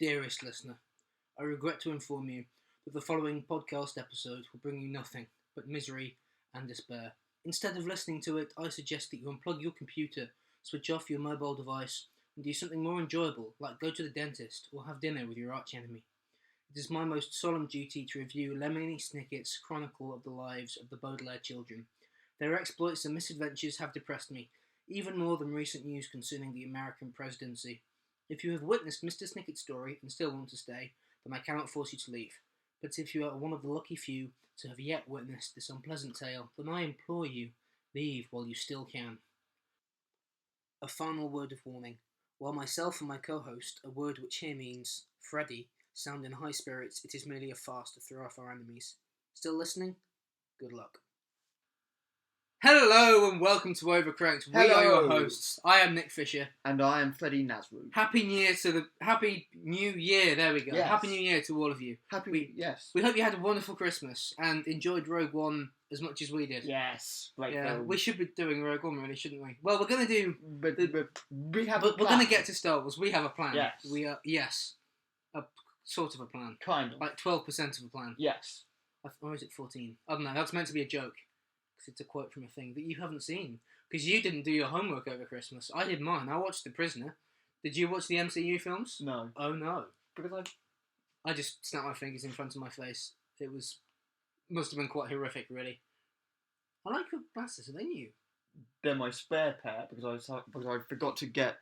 Dearest listener, I regret to inform you that the following podcast episode will bring you nothing but misery and despair. Instead of listening to it, I suggest that you unplug your computer, switch off your mobile device, and do something more enjoyable, like go to the dentist or have dinner with your archenemy. It is my most solemn duty to review Lemony Snicket's Chronicle of the Lives of the Baudelaire Children. Their exploits and misadventures have depressed me, even more than recent news concerning the American presidency. If you have witnessed Mr. Snicket's story and still want to stay, then I cannot force you to leave. But if you are one of the lucky few to have yet witnessed this unpleasant tale, then I implore you, leave while you still can. A final word of warning. While myself and my co-host, a word which here means Freddy, sound in high spirits, it is merely a farce to throw off our enemies. Still listening? Good luck. Hello and welcome to Overcranked. We are your hosts. I am Nick Fisher. And I am Freddie Nasru. Happy New Year, there we go. Yes. Happy New Year to all of you. Yes. We hope you had a wonderful Christmas and enjoyed Rogue One as much as we did. Yes. Great film. We should be doing Rogue One really, shouldn't we? Well, we're going to do... But we have a plan. We're going to get to Star Wars. We have a plan. Yes. We are, yes. A sort of a plan. Kind of. Like 12% of a plan. Yes. Or is it 14? I don't know. That's meant to be a joke. It's a quote from a thing that you haven't seen. Because you didn't do your homework over Christmas. I did mine. I watched The Prisoner. Did you watch the MCU films? No. Oh, no. Because I just snapped my fingers in front of my face. It must have been quite horrific, really. I like your glasses. Are they new? they're my spare pair because I forgot to get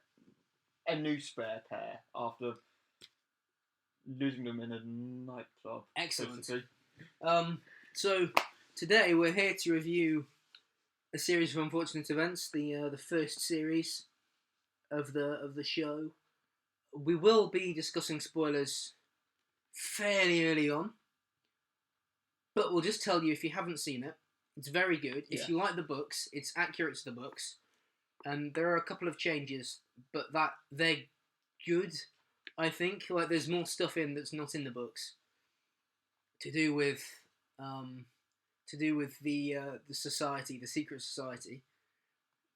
a new spare pair after losing them in a nightclub. Excellent. Basically. So today we're here to review a series of unfortunate events, the first series of the show. We will be discussing spoilers fairly early on, but we'll just tell you if you haven't seen it, it's very good. If you like the books, it's accurate to the books, and there are a couple of changes, but they're good. I think there's more stuff in that's not in the books to do with the society, the secret society.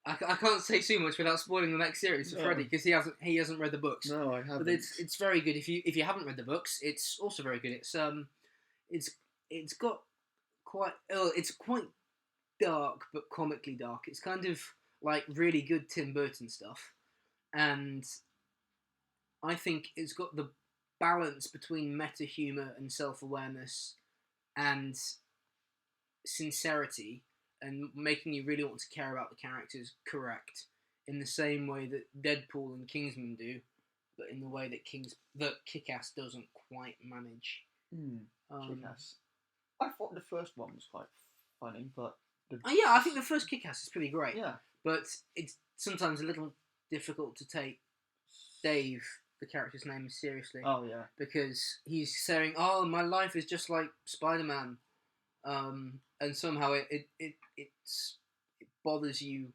I can't say too much without spoiling the next series for Freddie because he hasn't read the books. No, I haven't. But it's very good. If you haven't read the books, it's also very good. It's got quite it's quite dark but comically dark. It's kind of like really good Tim Burton stuff, and I think it's got the balance between meta humor and self-awareness and sincerity, and making you really want to care about the characters correct, in the same way that Deadpool and Kingsman do, but in the way that Kick-Ass doesn't quite manage. Kick-Ass. I thought the first one was quite funny, but... I think the first Kick-Ass is pretty great. Yeah. But it's sometimes a little difficult to take Dave, the character's name, seriously. Oh, yeah. Because he's saying, oh, my life is just like Spider-Man. And somehow it bothers you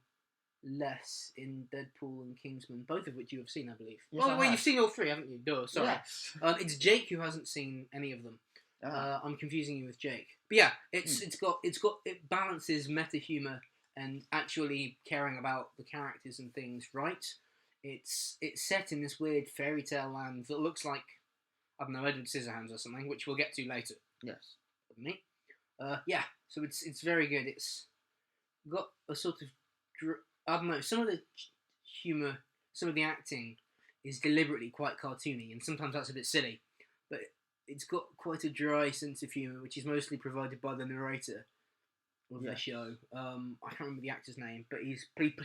less in Deadpool and Kingsman, both of which you have seen, I believe. Yes, you've seen all three, haven't you? Duh, sorry. Yes. It's Jake who hasn't seen any of them. I'm confusing you with Jake. But yeah, it balances meta humor and actually caring about the characters and things right. It's set in this weird fairy tale land that looks like, I don't know, Edward Scissorhands or something, which we'll get to later. Yes. Me. So it's very good. It's got a sort of, I don't know, some of the humour, some of the acting is deliberately quite cartoony, and sometimes that's a bit silly, but it's got quite a dry sense of humour, which is mostly provided by the narrator of the show. I can't remember the actor's name, but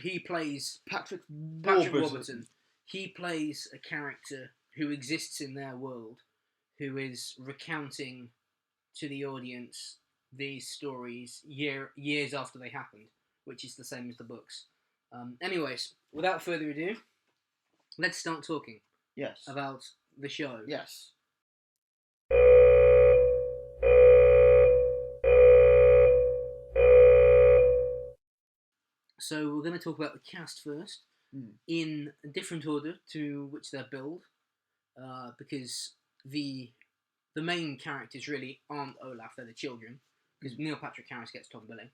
he plays Patrick Warburton. He plays a character who exists in their world, who is recounting to the audience these stories years after they happened, which is the same as the books. Anyways, without further ado, let's start talking. Yes. About the show. Yes. So we're going to talk about the cast first, in a different order to which they're billed, because the main characters really aren't Olaf, they're the children, because Neil Patrick Harris gets top billing.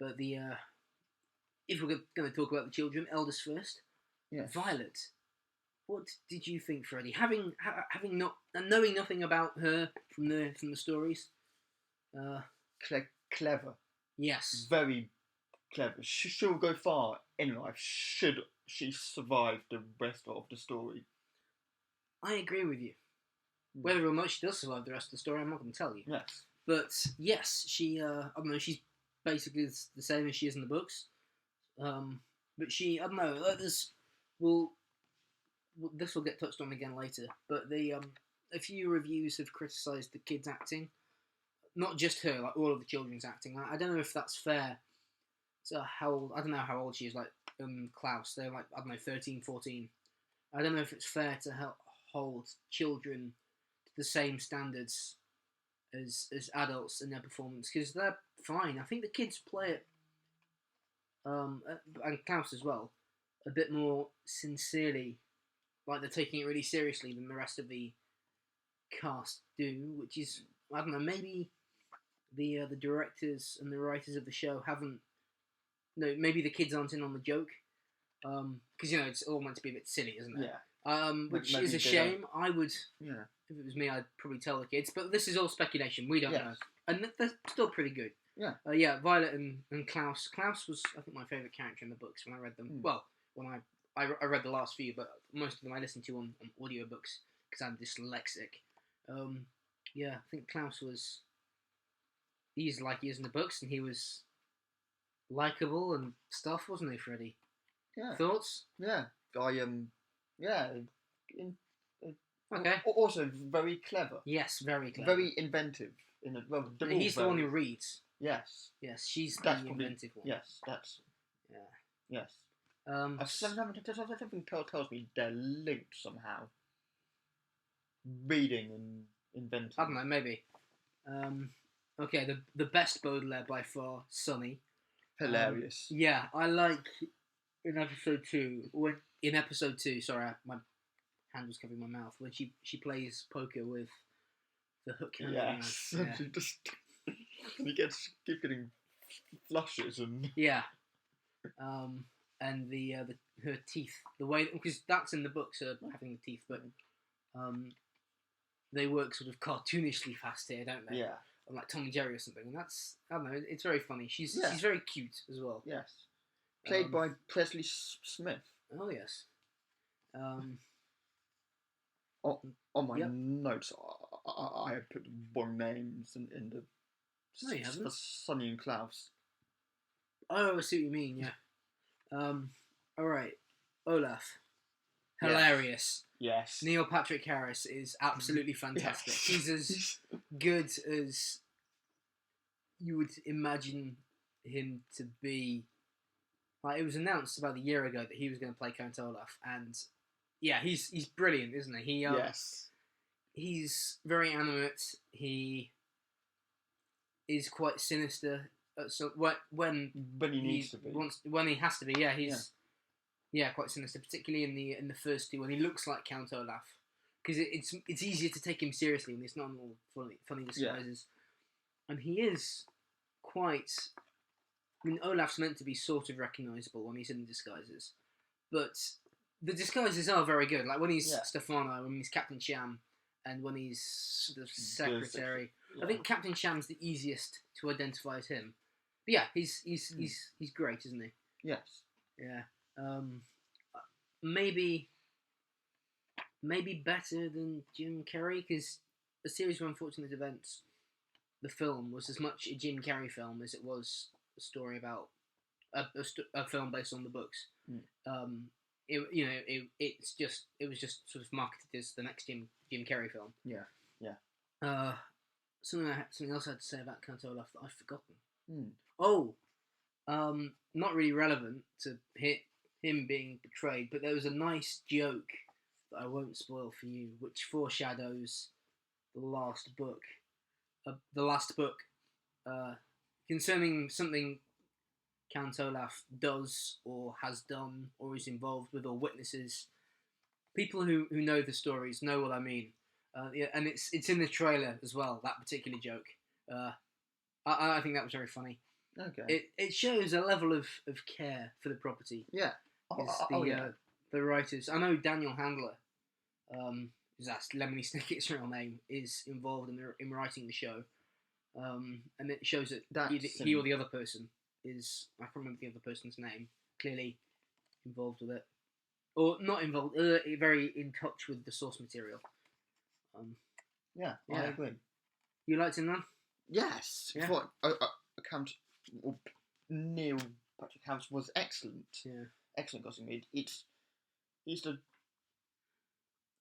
But if we're going to talk about the children, eldest first, yes. Violet. what did you think, Freddie? Having knowing nothing about her from the stories. Clever. Yes. Very clever. She'll go far in life should she survive the rest of the story. I agree with you. Whether or not she does survive the rest of the story, I'm not going to tell you. Yes. But yes, she. I don't know. She's basically the same as she is in the books. But she. I don't know. This will get touched on again later. But a few reviews have criticised the kids' acting. Not just her, like all of the children's acting. I don't know if that's fair. So I don't know how old she is. Like Klaus, they're like, I don't know, 13, 14. I don't know if it's fair to hold children to the same standards as adults in their performance, because they're fine. I think the kids play it, and Klaus as well, a bit more sincerely, like they're taking it really seriously than the rest of the cast do, which is, I don't know, maybe the directors and the writers of the show haven't. No, maybe the kids aren't in on the joke, because it's all meant to be a bit silly, isn't it? Yeah. Which Maybe is a they shame. I would, Yeah. if it was me, I'd probably tell the kids. But this is all speculation. We don't Yes. know, and they're still pretty good. Yeah. Yeah. Violet and Klaus. Klaus was, I think, my favourite character in the books when I read them. Well, when I read the last few, but most of them I listened to on audiobooks because I'm dyslexic. Yeah, I think Klaus was. He's like he is in the books, and he was likable and stuff, wasn't he, Freddie? Yeah. Thoughts? Yeah. Yeah. Okay. Also very clever. Yes, very clever. Very inventive. He's the one who reads. Yes. Yes, she's That's the probably, inventive one. Yes, that's. Yeah. Yes. Something tells me they're linked somehow. Reading and inventing. I don't know, maybe. Okay, the best Baudelaire by far, Sunny. Hilarious. Yeah, I like in episode 2. Sorry, my hand was covering my mouth. When she plays poker with the hook hand. Yes. Yeah. She just he keeps getting flushes and yeah. And her teeth, the way, because that's in the books, her having the teeth, but they work sort of cartoonishly fast here, don't they? Yeah. Like Tom and Jerry or something, and that's, I don't know, it's very funny. She's Yeah. she's very cute as well. Yes. Played by Presley Smith. Oh yes. On my Yep. notes, I had put wrong names in the No, you haven't. for Sonny and Klaus. Oh, I see what you mean. Yeah. All right. Olaf. Yes. Hilarious. Yes. Neil Patrick Harris is absolutely fantastic. Yes. He's as good as you would imagine him to be. Like, it was announced about a year ago that he was going to play Count Olaf, and yeah, he's brilliant, isn't he? Yes. He's very animate. He is quite sinister. So when he needs to be. When he has to be, yeah, he's quite sinister, particularly in the first 2 when he looks like Count Olaf, because it's easier to take him seriously when it's not all funny disguises, and he is quite. I mean, Olaf's meant to be sort of recognisable when he's in the disguises, but the disguises are very good. Like when he's Stefano, when he's Captain Sham, and when he's the secretary. Yeah. I think Captain Sham's the easiest to identify as him. But yeah, he's great, isn't he? Yes. Yeah. Maybe better than Jim Carrey, because A Series of Unfortunate Events, the film, was as much a Jim Carrey film as it was a story about a film based on the books. It was just sort of marketed as the next Jim Carrey film. Yeah. Something else I had to say about Count Olaf that I've forgotten. Not really relevant to him being betrayed, but there was a nice joke that I won't spoil for you, which foreshadows the last book. Concerning something Count Olaf does or has done or is involved with or witnesses. People who know the stories know what I mean. And it's in the trailer as well, that particular joke. I think that was very funny. Okay. It shows a level of care for the property. Yeah. The writers, I know Daniel Handler that's Lemony Snicket's real name, is involved in writing the show, and it shows that he or the other person is, I can't remember the other person's name, clearly involved with it, or not involved, very in touch with the source material. I agree. You liked him, then? Yes. Yeah. What Neil Patrick Harris was excellent. Yeah. Excellent casting.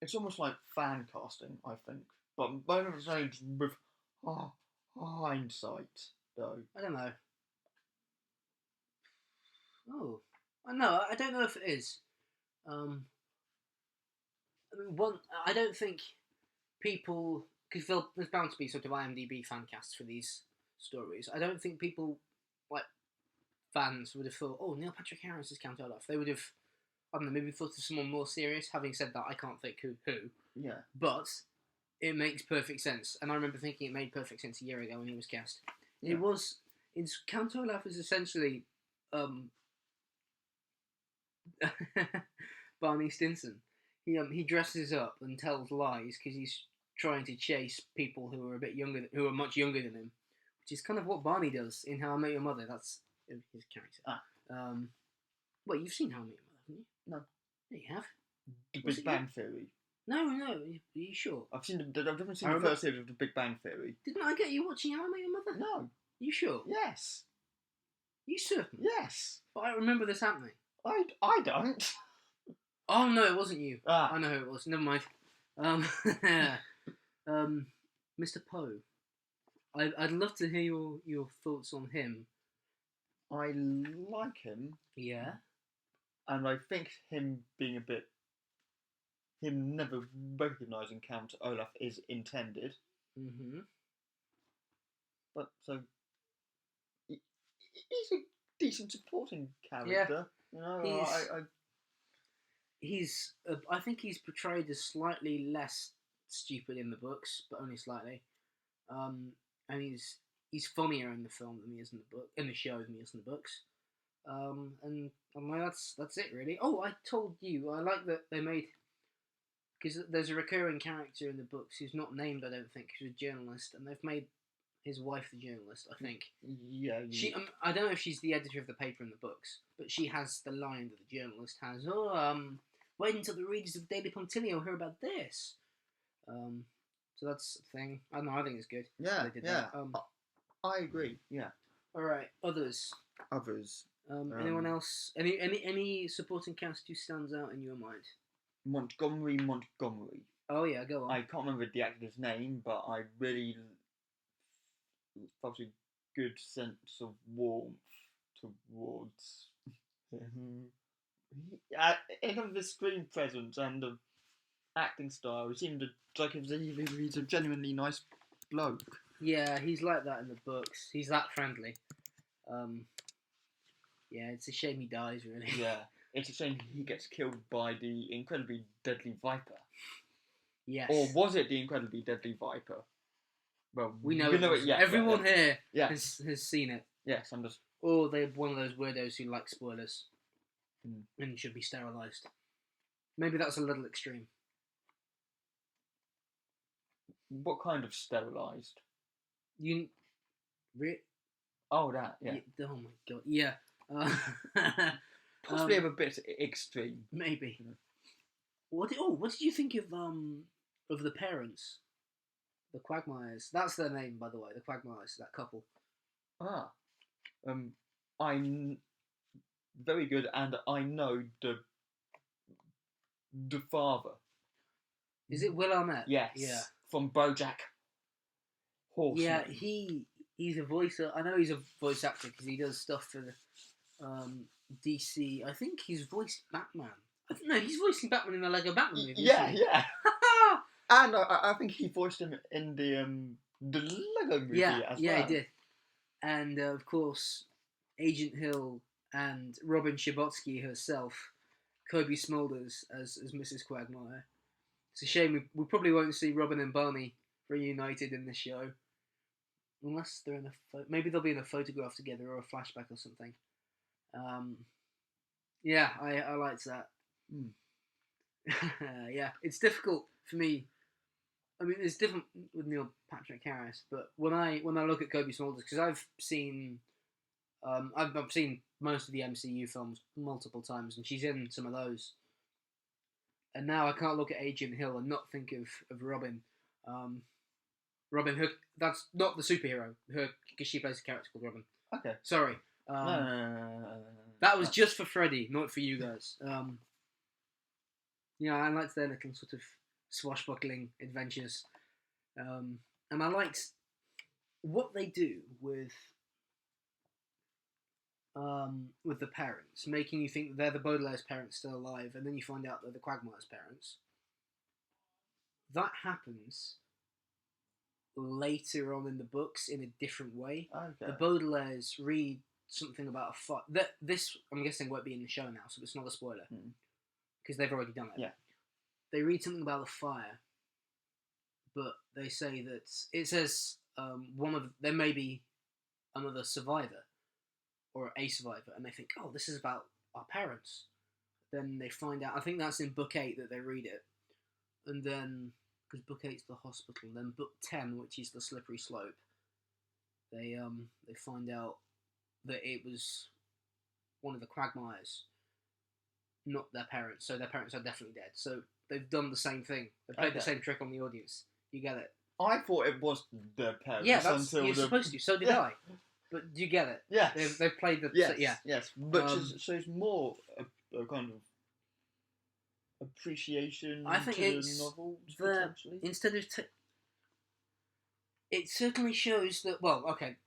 It's almost like fan casting, I think, but with hindsight, though. I don't know. Oh, no, I don't know if it is. I mean, I don't think people, because there's bound to be sort of IMDb fan casts for these stories. I don't think people, like, fans would have thought, oh, Neil Patrick Harris is Count Olaf. They would have, I don't know, maybe thought of someone more serious. Having said that, I can't think who. Yeah. But it makes perfect sense. And I remember thinking it made perfect sense a year ago when he was cast. Yeah. Count Olaf is essentially Barney Stinson. He dresses up and tells lies because he's trying to chase people who are much younger than him, which is kind of what Barney does in How I Met Your Mother. That's his character. Well, you've seen How I Met Your Mother, haven't you? No. Yeah, you have. The Big Bang Theory. No. Are you sure? I've definitely seen the first series of The Big Bang Theory. Didn't I get you watching How I Met Your Mother? No. You sure? Yes. You certain? Yes. But I remember this happening. I don't. Oh no, it wasn't you. Ah. I know who it was. Never mind. Mr. Poe. I'd love to hear your thoughts on him. I like him. Yeah. And I think him never recognising Count Olaf is intended. Mm-hmm. But so he's a decent supporting character. Yeah. You know, I think he's portrayed as slightly less stupid in the books, but only slightly. And he's funnier in the film than he is in the show than he is in the books. And that's it really. Oh, I told you I like that they made, because there's a recurring character in the books who's not named, I don't think, who's a journalist, and they've made his wife the journalist, I think. Yeah. She, I don't know if she's the editor of the paper in the books, but she has the line that the journalist has. Wait until the readers of Daily Pontilio hear about this. So that's a thing. I don't know. I think it's good. Yeah. They did Yeah. that. I agree. Yeah. All right. Others. Anyone else? Any supporting cast who stands out in your mind? Montgomery. Oh yeah, go on. I can't remember the actor's name, but I really felt a good sense of warmth towards him. In the screen presence and the acting style, he seemed like he's a genuinely nice bloke. Yeah, he's like that in the books. He's that friendly. Yeah, it's a shame he dies, really. Yeah, it's a shame he gets killed by the incredibly deadly Viper. Yes. Or was it the incredibly deadly Viper? Well, we know it. Yeah, everyone here yes. has seen it. Yes, I'm just. Or they're one of those weirdos who like spoilers and should be sterilised. Maybe that's a little extreme. What kind of sterilised? Oh, that, yeah. Oh my god, yeah. Possibly a bit extreme. Maybe. What did you think of the parents? The Quagmires. That's their name, by the way, the Quagmires, that couple. I'm very good, and I know the father. Is it Will Arnett? Yes. Yeah. From BoJack Horseman. Yeah, he's a voice. I know he's a voice actor because he does stuff for DC. I think he's voiced Batman. No, he's voicing Batman in the Lego Batman movie. Yeah. And I think he voiced him in the Lego movie as well. Yeah, he did. And of course, Agent Hill and Robin Scherbatsky herself, Kobe Smulders as Mrs. Quagmire. It's a shame we probably won't see Robin and Barney reunited in this show, unless they're in maybe they'll be in a photograph together or a flashback or something. Yeah, I liked that. Yeah, it's difficult for me. I mean, it's different with Neil Patrick Harris, but when I look at Kobe Smulders, because I've seen most of the MCU films multiple times, and she's in some of those. And now I can't look at Agent Hill and not think of Robin. Robin Hood. That's not the superhero. Her, because she plays a character called Robin. Okay. Sorry. No. That was just for Freddie, not for you guys. I liked their little sort of swashbuckling adventures, and I liked what they do with the parents, making you think that they're the Baudelaire's parents still alive, and then you find out they're the Quagmire's parents. That happens later on in the books in a different way. Okay. The Baudelaires read something about a fire. This, I'm guessing, won't be in the show now, so it's not a spoiler. Because they've already done it. Yeah. They read something about the fire, but they say that it says there may be another survivor or a survivor, and they think, oh, this is about our parents. Then they find out. I think that's in book 8 that they read it, and then because book 8's the hospital, then book 10, which is the slippery slope, they find out that it was one of the Quagmires, not their parents. So their parents are definitely dead. So they've done the same thing. They played the same trick on the audience. You get it? I thought it was their parents. Yeah, you're supposed to. So did I. But do you get it? Yes. They've played the... Yes. But shows more a kind of appreciation I think to it's the novel, potentially. Instead of... it certainly shows that... Well, okay,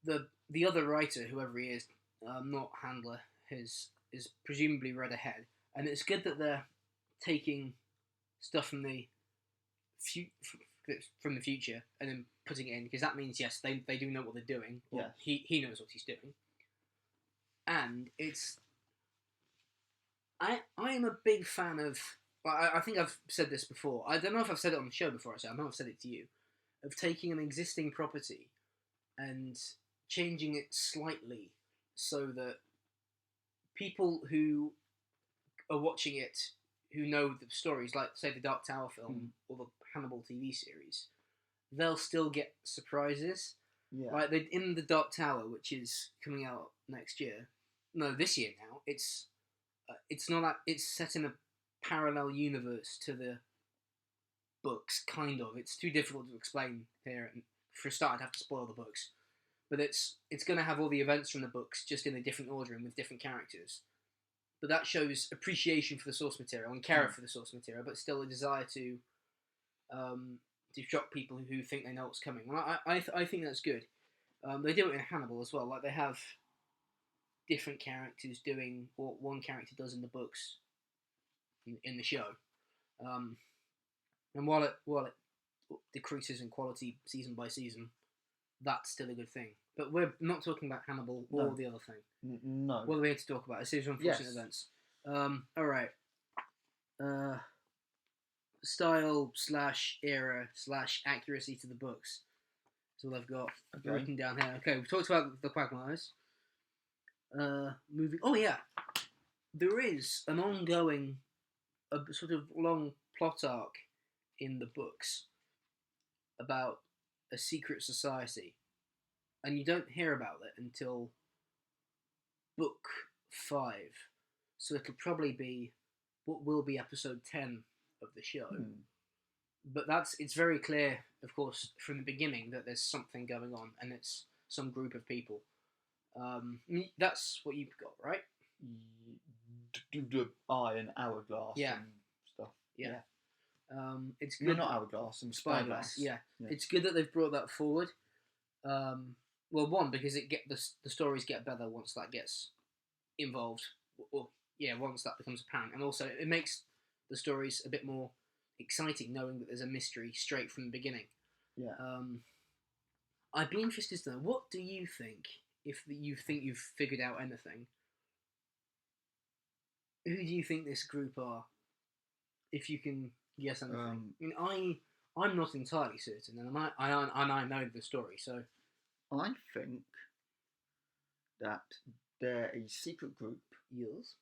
the other writer, whoever he is, not Handler, is presumably read ahead. And it's good that they're taking stuff from the future and then putting it in, because that means, yes, they do know what they're doing. Yeah. He knows what he's doing. And it's... I am a big fan of... I think I've said this before. I don't know if I've said it on the show before, I know I've said it to you. Of taking an existing property and changing it slightly so that people who are watching it, who know the stories, like, say, the Dark Tower film or the Hannibal TV series, they'll still get surprises. Yeah. Like, in the Dark Tower, which is coming out next year, no, this year now, it's set in a parallel universe to the books, kind of. It's too difficult to explain here, and for a start, I'd have to spoil the books. But it's going to have all the events from the books, just in a different order and with different characters. But that shows appreciation for the source material and care for the source material, but still a desire to shock people who think they know what's coming. And I think that's good. They do it in Hannibal as well. Like, they have different characters doing what one character does in the books in the show. And while it decreases in quality season by season, that's still a good thing. But we're not talking about Hannibal or the other thing. No. What are we here to talk about? A series of unfortunate events. Alright. Style / era / accuracy to the books. That's all I've got written down here. Okay, we've talked about the Quagmires. Moving... Oh, yeah. There is an ongoing, a sort of long plot arc in the books about a secret society. And you don't hear about it until book 5. So it'll probably be what will be episode 10 of the show. But it's very clear, of course, from the beginning that there's something going on, and it's some group of people. That's what you've got, right? Do the eye and hourglass and stuff. Yeah. It's good. No, not hourglass and spyglass. Yeah. It's good that they've brought that forward. Well, one, because the stories get better once that gets involved. Once that becomes apparent, and also it makes the stories a bit more exciting, knowing that there's a mystery straight from the beginning. Yeah. I'd be interested to know, what do you think, if you think you've figured out anything? Who do you think this group are? If you can guess anything. I'm not entirely certain, and I know the story, so... I think that they're a secret group Yes.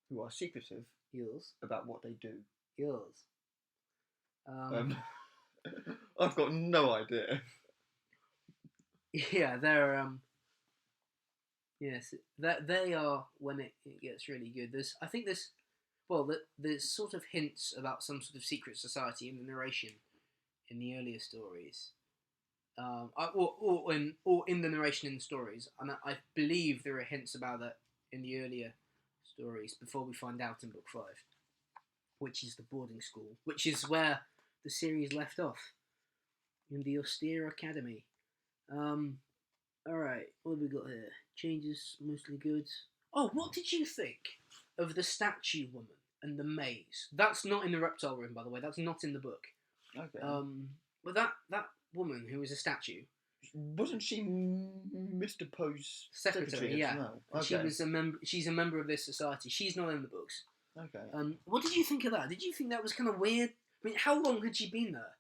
who are secretive Yours. about what they do. Yours. I've got no idea. Yeah, they're yes, that they are when it gets really good. There's sort of hints about some sort of secret society in the narration in the earlier stories, or in the narration in the stories, and I believe there are hints about that in the earlier stories before we find out in book 5, which is the boarding school, which is where the series left off in the austere academy. Alright, what have we got here? Changes, mostly good. Oh, what did you think of the statue woman and the maze? That's not in the reptile room, by the way. That's not in the book. Okay. But that woman who was a statue, wasn't she Mr. Poe's secretary? Yeah. as well? Okay. She was a member. She's a member of this society. She's not in the books. Okay. What did you think of that? Did you think that was kind of weird? I mean, how long had she been there?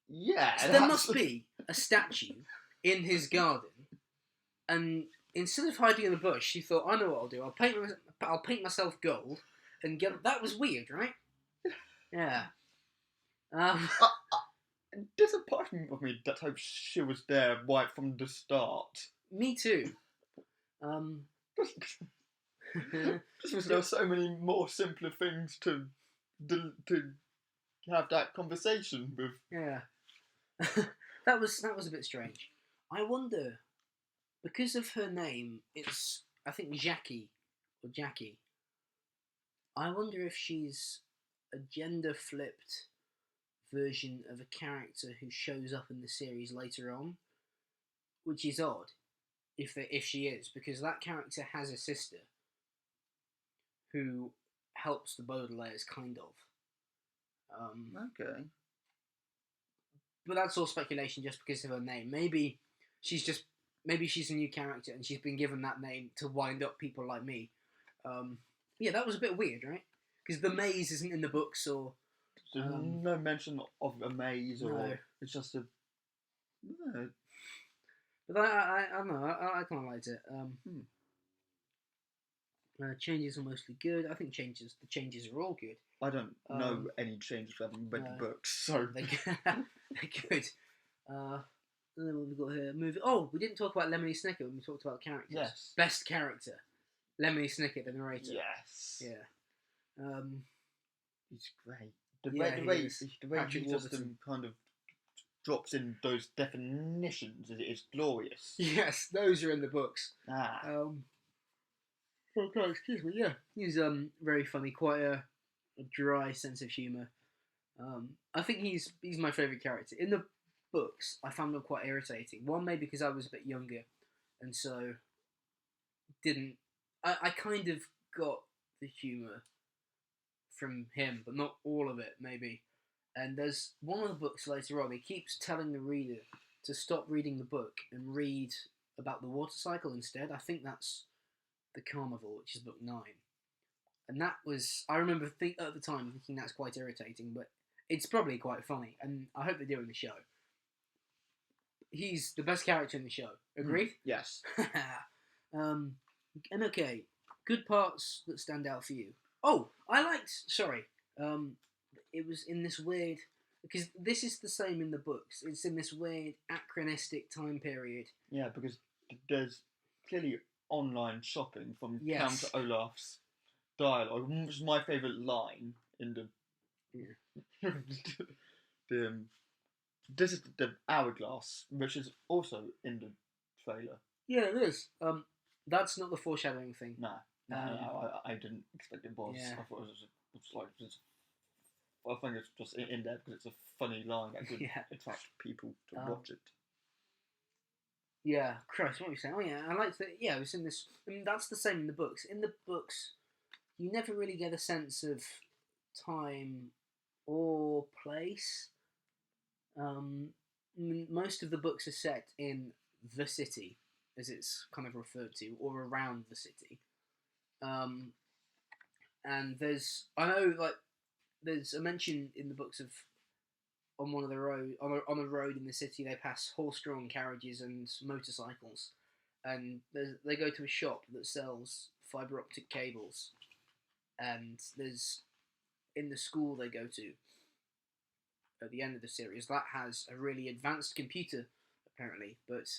Yeah. So there must be a statue in his garden, and instead of hiding in the bush, she thought, "I know what I'll do. I'll paint myself gold, and get." That was weird, right? Yeah. Disappointing of me that hope she was there right from the start. Me too. Just because there are so many more simpler things to have that conversation with. Yeah. that was a bit strange. I wonder, because of her name, it's I think Jackie. I wonder if she's a gender flipped version of a character who shows up in the series later on, which is odd if she is, because that character has a sister who helps the Baudelaires, kind of. Okay. But that's all speculation just because of her name. Maybe she's a new character and she's been given that name to wind up people like me. Yeah, that was a bit weird, right? Because the maze isn't in the books, or there's no mention of a maze, or no. It's just a. No. But I don't know. I kind of liked it. Changes are mostly good. I think the changes are all good. I don't know any changes. I haven't read the books, so they're good. And then what we've got here, movie. Oh, we didn't talk about Lemony Snicket when we talked about characters. Yes. Best character, Lemony Snicket, the narrator. Yes. Yeah. He's great. The way he just kind of drops in those definitions is glorious. Yes, those are in the books. Okay, excuse me. Yeah, he's very funny, quite a dry sense of humour. I think he's my favourite character in the books. I found him quite irritating. One, maybe because I was a bit younger, and so I kind of got the humour from him, but not all of it, maybe. And there's one of the books later on, he keeps telling the reader to stop reading the book and read about the water cycle instead. I think that's the Carnival, which is book 9. And that was, I remember at the time thinking that's quite irritating, but it's probably quite funny, and I hope they do in the show. He's the best character in the show. Agreed? Yes. And okay, good parts that stand out for you. Oh, it was in this weird, because this is the same in the books. It's in this weird anachronistic time period. Yeah, because there's clearly online shopping from Count Olaf's dialogue, which is my favourite line in the. Yeah. This is the hourglass, which is also in the trailer. Yeah, it is. That's not the foreshadowing thing. No, I didn't expect it was. Yeah. I thought it was like just. I think it's just in there because it's a funny line that could attract people to watch it. Yeah, Christ, what were you saying? Oh yeah, I liked that. Yeah, it was in this. I mean, that's the same in the books. In the books, you never really get a sense of time or place. Most of the books are set in the city, as it's kind of referred to, or around the city. And there's a mention in the books of on one of the road on a road in the city they pass horse-drawn carriages and motorcycles, and they go to a shop that sells fibre optic cables, and there's in the school they go to at the end of the series that has a really advanced computer apparently, but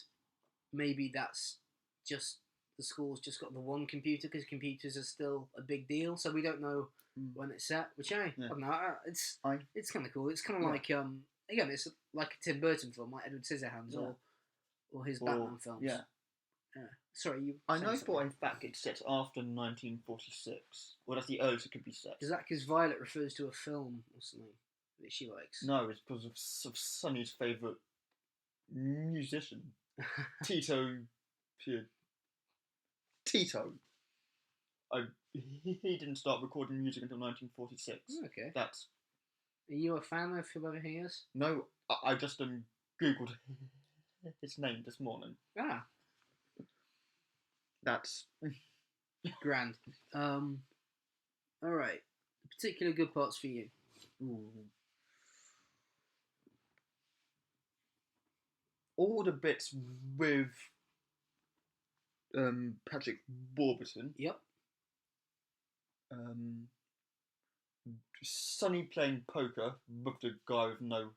maybe that's just the school's just got the one computer because computers are still a big deal, so we don't know when it's set. Which I don't know. It's kind of cool. It's kind of like again, it's like a Tim Burton film, like Edward Scissorhands or his Batman films. Yeah. Sorry, you. I know for a fact it's set after 1946. Well, that's the earliest it could be set. Is that because Violet refers to a film or something that she likes? No, it's because of Sonny's favourite musician, Tito. Tito. He didn't start recording music until 1946. Okay. That's. Are you a fan of whoever he is? No, I just googled his name this morning. Ah. That's grand. All right. Particular good parts for you. Ooh. All the bits with Patrick Warburton. Yep. Sonny playing poker with the guy with no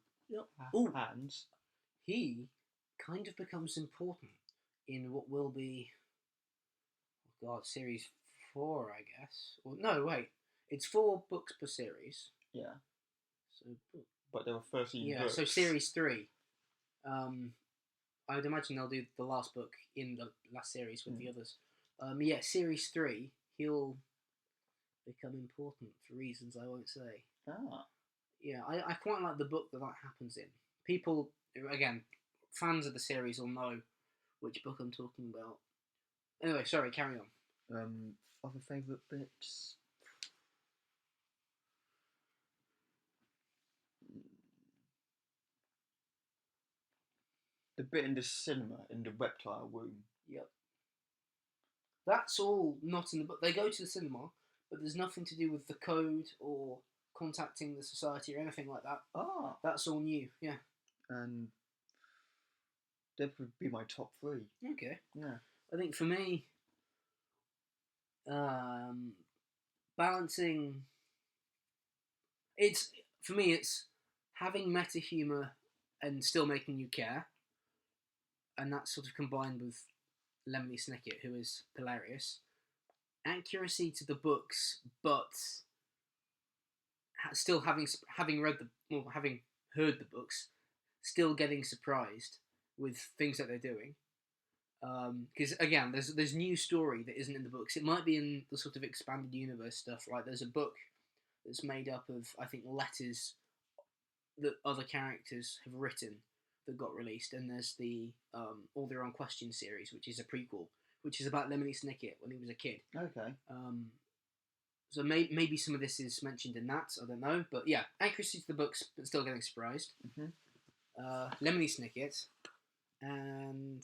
hands. He kind of becomes important in what will be, series 4, I guess. Or no, wait, it's 4 books per series. Yeah. So, but there were 13 yeah, books. so series 3. I would imagine they'll do the last book in the last series with the others. Yeah, series 3, he'll become important for reasons I won't say. Ah. Yeah, I quite like the book that happens in. People, again, fans of the series will know which book I'm talking about. Anyway, sorry, carry on. Other favourite bits? The bit in the cinema, in the reptile room. Yep. That's all not in the book. They go to the cinema, but there's nothing to do with the code or contacting the society or anything like that. Ah. That's all new, yeah. And that would be my top 3. Okay. Yeah. I think for me, balancing... It's having meta humour and still making you care. And that's sort of combined with Lemony Snicket, who is hilarious. Accuracy to the books, but still having heard the books, still getting surprised with things that they're doing. Because again, there's new story that isn't in the books. It might be in the sort of expanded universe stuff. Like there's a book that's made up of, I think, letters that other characters have written that got released, and there's the All Their Own Questions series, which is a prequel, which is about Lemony Snicket when he was a kid. Okay. So maybe some of this is mentioned in that, I don't know, but yeah, accuracy to the books, but still getting surprised. Mm-hmm. Lemony Snicket, and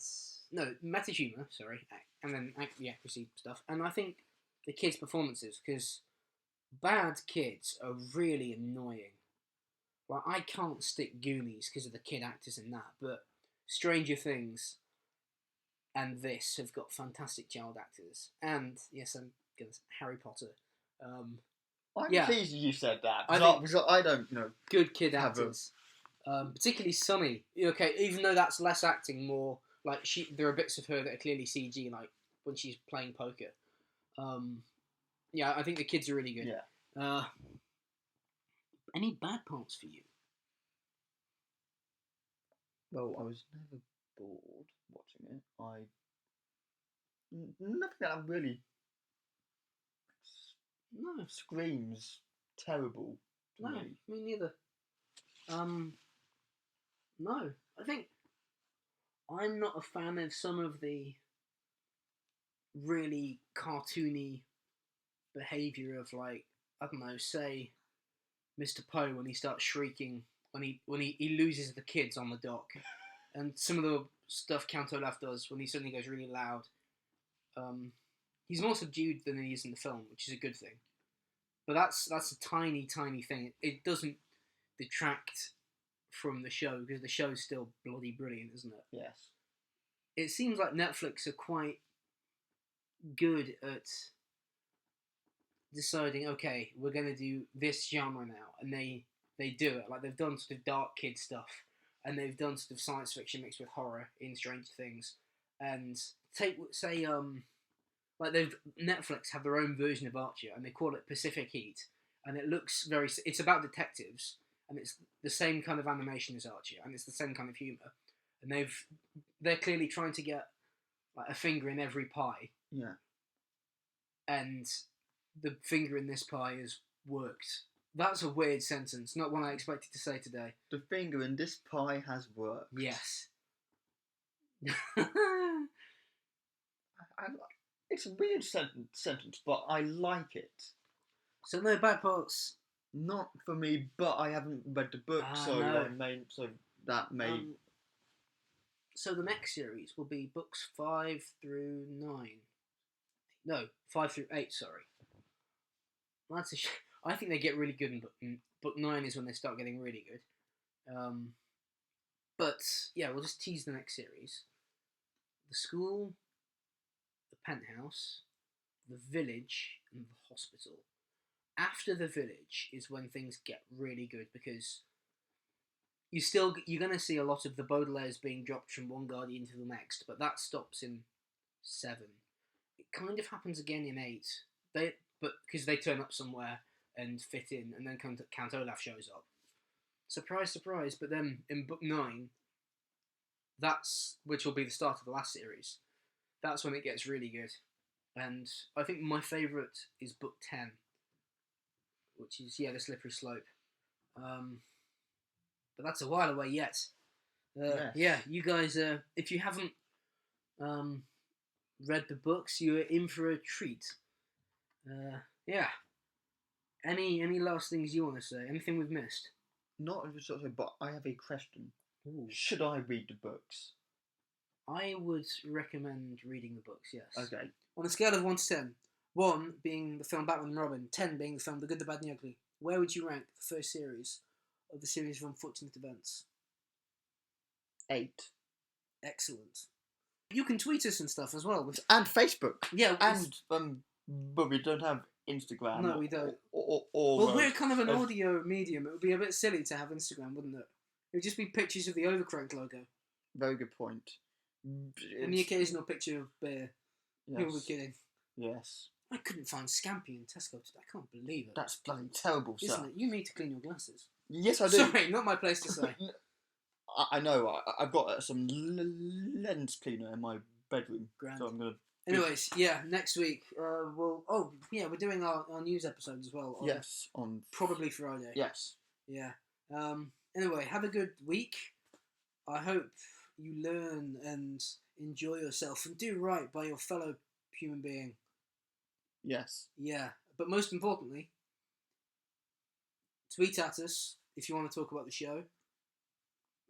no, meta humour, sorry, and then the accuracy stuff, and I think the kids' performances, because bad kids are really annoying. Well, I can't stick Goonies because of the kid actors in that, but Stranger Things and this have got fantastic child actors. And, yes, I'm going to Harry Potter. I'm pleased you said that, because I don't know. Good kid actors. Particularly Sunny. Okay, even though that's less acting, more, like, there are bits of her that are clearly CG, like, when she's playing poker. Yeah, I think the kids are really good. Yeah. Any bad parts for you? Well, I was never bored watching it. Nothing that really screams terrible to me. No, me neither. No, I think I'm not a fan of some of the really cartoony behaviour of, like, I don't know, say Mr. Poe when he starts shrieking when he loses the kids on the dock, and some of the stuff Count Olaf does when he suddenly goes really loud. He's more subdued than he is in the film, which is a good thing. But that's a tiny thing. It doesn't detract from the show because the show's still bloody brilliant, isn't it? Yes. It seems like Netflix are quite good at deciding, okay, we're going to do this genre now, and they do it. Like, they've done sort of dark kid stuff, and they've done sort of science fiction mixed with horror in Stranger Things. And like Netflix have their own version of Archer, and they call it Pacific Heat, and it looks it's about detectives, and it's the same kind of animation as Archer, and it's the same kind of humor, and they're clearly trying to get like a finger in every pie. Yeah. And the finger in this pie has worked. That's a weird sentence, not one I expected to say today. The finger in this pie has worked. Yes. It's a weird sentence, but I like it. So no bad parts. Not for me, but I haven't read the book, so that may. So the next series will be books 5 through 9. No, 5 through 8. Sorry. That's I think they get really good in book 9 is when they start getting really good. But yeah, we'll just tease the next series. The school, the penthouse, the village, and the hospital. After the village is when things get really good, because you're going to see a lot of the Baudelaires being dropped from one Guardian to the next, but that stops in 7. It kind of happens again in 8. But because they turn up somewhere and fit in, and then Count Olaf shows up. Surprise, surprise! But then in book 9, which will be the start of the last series. That's when it gets really good, and I think my favourite is book 10, which is the Slippery Slope. But that's a while away yet. Yes. Yeah, you guys, if you haven't read the books, you're in for a treat. Yeah. Any last things you want to say? Anything we've missed? Not sort of, but I have a question. Ooh. Should I read the books? I would recommend reading the books, yes. Okay. On a scale of 1 to 10, 1 being the film Batman and Robin, 10 being the film The Good, the Bad and the Ugly, where would you rank the first series of the series of unfortunate events? 8. Excellent. You can tweet us and stuff as well. And Facebook. Yeah. And, but we don't have Instagram. No, we don't. Well, we're kind of an audio medium. It would be a bit silly to have Instagram, wouldn't it? It would just be pictures of the Overcranked logo. Very good point. And the occasional picture of beer. Yes. Who are we kidding? Yes. I couldn't find Scampi in Tesco today. I can't believe it. That's bloody terrible, sir. Isn't it? You need to clean your glasses. Yes, I do. Sorry, not my place to say. I know. I've got some lens cleaner in my bedroom. Grand. So I'm going to... Anyways, yeah, next week, we're doing our news episode as well. On probably Friday. Yes. Yeah. Anyway, have a good week. I hope you learn and enjoy yourself and do right by your fellow human being. Yes. Yeah, but most importantly, tweet at us if you want to talk about the show,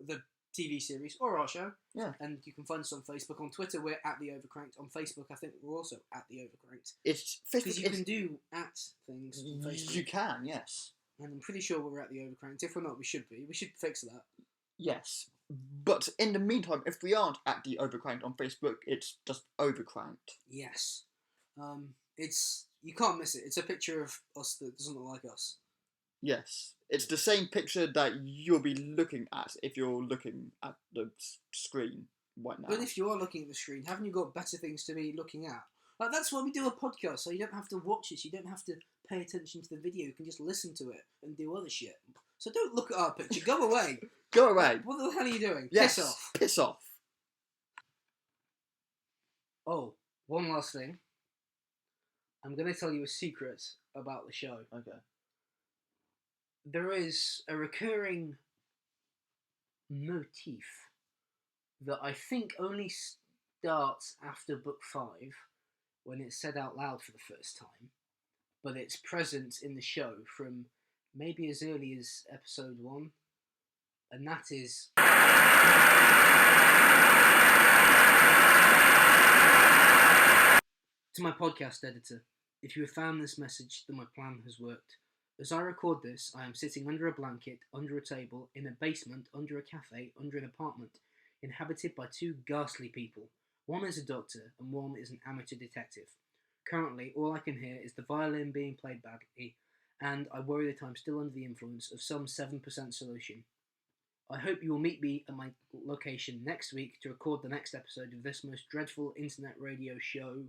the TV series, or our show. Yeah. And you can find us on Facebook. On Twitter, we're at The Overcranked. On Facebook, I think we're also at The Overcranked. Because you can do at things on Facebook. You can, yes. And I'm pretty sure we're at The Overcranked. If we're not, we should be. We should fix that. Yes. But in the meantime, if we aren't at The Overcranked on Facebook, it's just Overcranked. Yes. You can't miss it. It's a picture of us that doesn't look like us. Yes. It's the same picture that you'll be looking at if you're looking at the screen right now. But if you are looking at the screen, haven't you got better things to be looking at? Like, that's why we do a podcast, so you don't have to watch it, you don't have to pay attention to the video, you can just listen to it and do other shit. So don't look at our picture, go away! Go away! What the hell are you doing? Yes. Piss off! Piss off! Oh, one last thing. I'm going to tell you a secret about the show. Okay. There is a recurring motif that I think only starts after book 5, when it's said out loud for the first time, but it's present in the show from maybe as early as episode 1, and that is... To my podcast editor, if you have found this message, then my plan has worked. As I record this, I am sitting under a blanket, under a table, in a basement, under a cafe, under an apartment, inhabited by 2 ghastly people. One is a doctor, and one is an amateur detective. Currently, all I can hear is the violin being played badly, and I worry that I'm still under the influence of some 7% solution. I hope you will meet me at my location next week to record the next episode of this most dreadful internet radio show,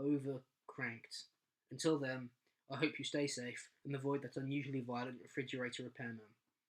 Overcranked. Until then, I hope you stay safe and avoid that unusually violent refrigerator repairman.